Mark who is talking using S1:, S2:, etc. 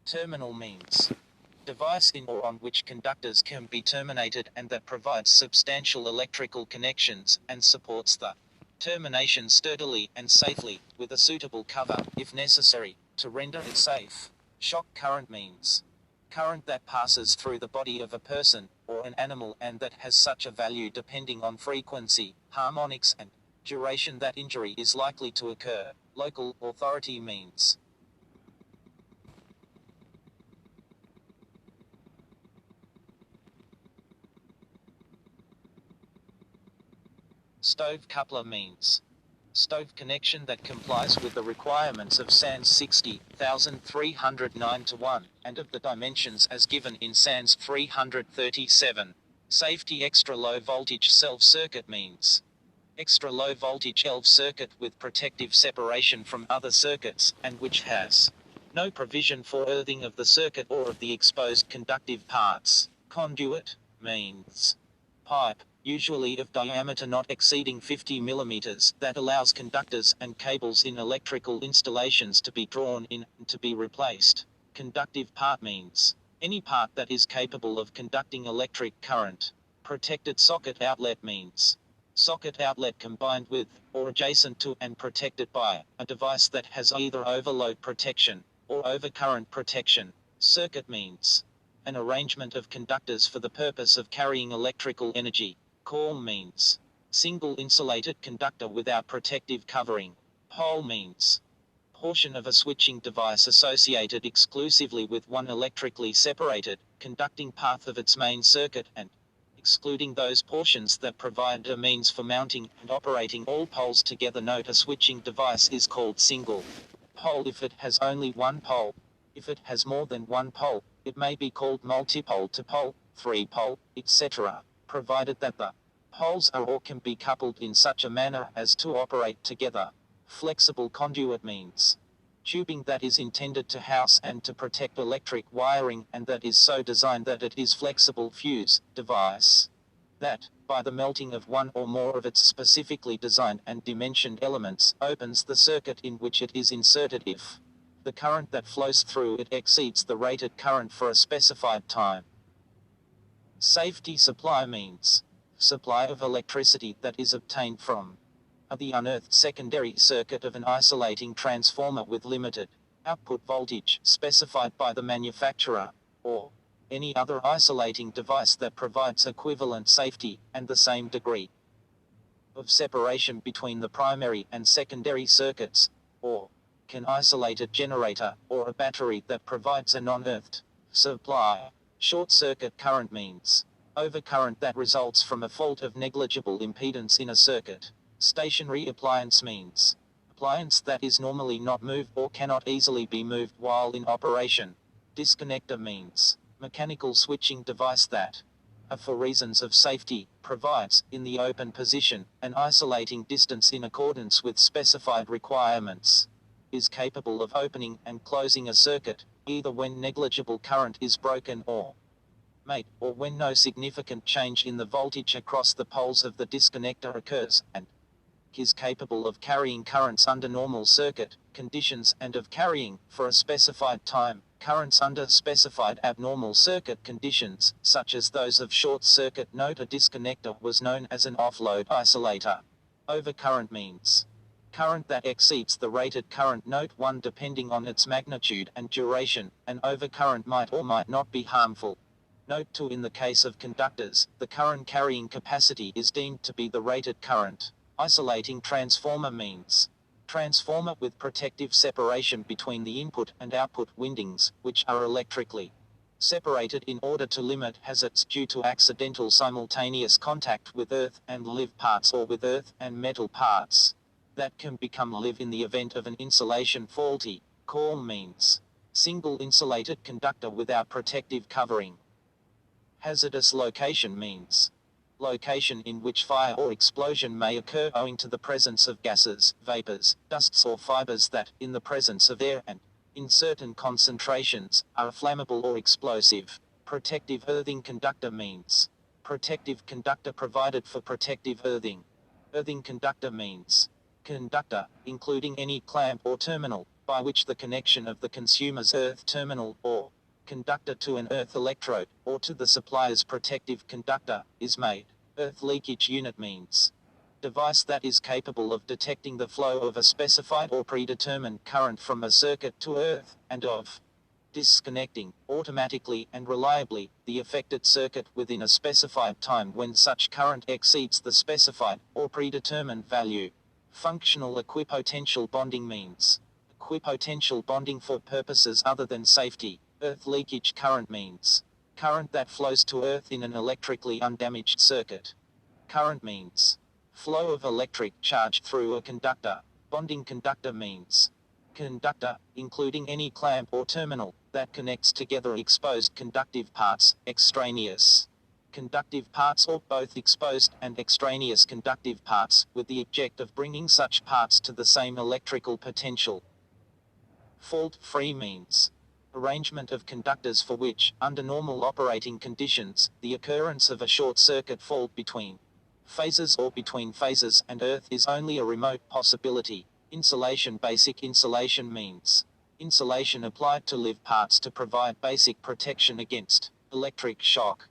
S1: Terminal means device in or on which conductors can be terminated and that provides substantial electrical connections and supports the termination sturdily and safely, with a suitable cover, if necessary, to render it safe. Shock current means current that passes through the body of a person or an animal and that has such a value depending on frequency, harmonics and duration that injury is likely to occur. Local authority means stove coupler means stove connection that complies with the requirements of SANS 60,309-1 and of the dimensions as given in SANS 337. Safety extra low voltage self circuit means extra low voltage ELV circuit with protective separation from other circuits and which has no provision for earthing of the circuit or of the exposed conductive parts. Conduit means pipe, usually of diameter not exceeding 50 mm, that allows conductors and cables in electrical installations to be drawn in and to be replaced. Conductive part means any part that is capable of conducting electric current. Protected socket outlet means socket outlet combined with, or adjacent to and protected by, a device that has either overload protection or overcurrent protection. Circuit means an arrangement of conductors for the purpose of carrying electrical energy. Coil means single insulated conductor without protective covering. Pole means portion of a switching device associated exclusively with one electrically separated, conducting path of its main circuit and excluding those portions that provide a means for mounting and operating all poles together. Note: a switching device is called single pole if it has only one pole. If it has more than one pole, it may be called multipole, to pole, three pole, etc., provided that the poles are or can be coupled in such a manner as to operate together. Flexible conduit means tubing that is intended to house and to protect electric wiring and that is so designed that it is flexible. Fuse device that, by the melting of one or more of its specifically designed and dimensioned elements, opens the circuit in which it is inserted if the current that flows through it exceeds the rated current for a specified time. Safety supply means supply of electricity that is obtained from the unearthed secondary circuit of an isolating transformer with limited output voltage specified by the manufacturer, or any other isolating device that provides equivalent safety and the same degree of separation between the primary and secondary circuits, or an isolated generator or a battery that provides a non-earthed supply. Short circuit current means overcurrent that results from a fault of negligible impedance in a circuit. Stationary appliance means appliance that is normally not moved or cannot easily be moved while in operation. Disconnector means mechanical switching device that, for reasons of safety, provides, in the open position, an isolating distance in accordance with specified requirements. Is capable of opening and closing a circuit, either when negligible current is broken or made, or when no significant change in the voltage across the poles of the disconnector occurs, and is capable of carrying currents under normal circuit conditions and of carrying, for a specified time, currents under specified abnormal circuit conditions, such as those of short circuit. Note: a disconnector was known as an offload isolator. Overcurrent means current that exceeds the rated current. Note 1: depending on its magnitude and duration, an overcurrent might or might not be harmful. Note 2: in the case of conductors, the current carrying capacity is deemed to be the rated current. Isolating transformer means transformer with protective separation between the input and output windings, which are electrically separated in order to limit hazards due to accidental simultaneous contact with earth and live parts or with earth and metal parts that can become live in the event of an insulation faulty. Coil means single insulated conductor without protective covering. Hazardous location means location in which fire or explosion may occur owing to the presence of gases, vapors, dusts or fibers that, in the presence of air and in certain concentrations, are flammable or explosive. Protective earthing conductor means protective conductor provided for protective earthing. Earthing conductor means conductor, including any clamp or terminal, by which the connection of the consumer's earth terminal or conductor to an earth electrode, or to the supplier's protective conductor, is made. Earth leakage unit means device that is capable of detecting the flow of a specified or predetermined current from a circuit to earth, and of disconnecting, automatically and reliably, the affected circuit within a specified time when such current exceeds the specified, or predetermined value. Functional equipotential bonding means equipotential bonding for purposes other than safety. Earth leakage current means current that flows to earth in an electrically undamaged circuit. Current means flow of electric charge through a conductor. Bonding conductor means conductor, including any clamp or terminal, that connects together exposed conductive parts, extraneous conductive parts, or both exposed and extraneous conductive parts, with the object of bringing such parts to the same electrical potential. Fault-free means arrangement of conductors for which, under normal operating conditions, the occurrence of a short circuit fault between phases or between phases and earth is only a remote possibility. Insulation. Basic insulation means insulation applied to live parts to provide basic protection against electric shock.